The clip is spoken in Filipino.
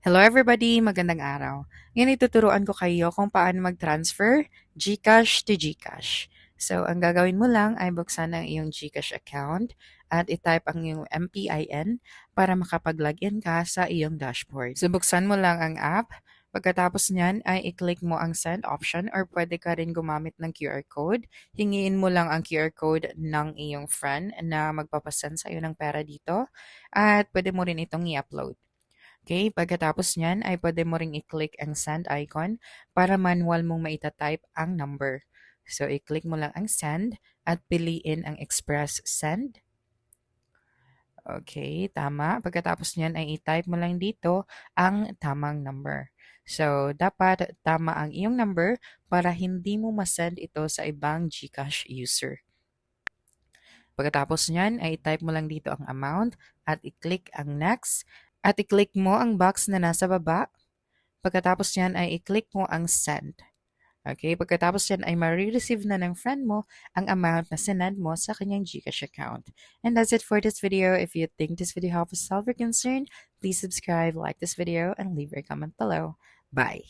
Hello everybody, magandang araw. Ngayon ituturuan ko kayo kung paano mag-transfer GCash to GCash. So, ang gagawin mo lang ay buksan ang iyong GCash account at itype ang iyong MPIN para makapag-login ka sa iyong dashboard. So, buksan mo lang ang app. Pagkatapos niyan ay i-click mo ang send option or pwede ka rin gumamit ng QR code. Hingiin mo lang ang QR code ng iyong friend na magpapasend sa iyo ng pera dito at pwede mo rin itong i-upload. Okay, pagkatapos niyan ay pwede mo ring i-click ang send icon para manual mong maitatype ang number. So, i-click mo lang ang send at piliin ang express send. Okay, tama. Pagkatapos niyan ay i-type mo lang dito ang tamang number. So, dapat tama ang iyong number para hindi mo masend ito sa ibang GCash user. Pagkatapos niyan ay i-type mo lang dito ang amount at i-click ang next at i-click mo ang box na nasa baba. Pagkatapos niyan ay i-click mo ang send. Okay, pagkatapos yan ay ma-receive na ng friend mo ang amount na sinend mo sa kanyang GCash account. And that's it for this video. If you think this video helps solve your concern, please subscribe, like this video, and leave your comment below. Bye!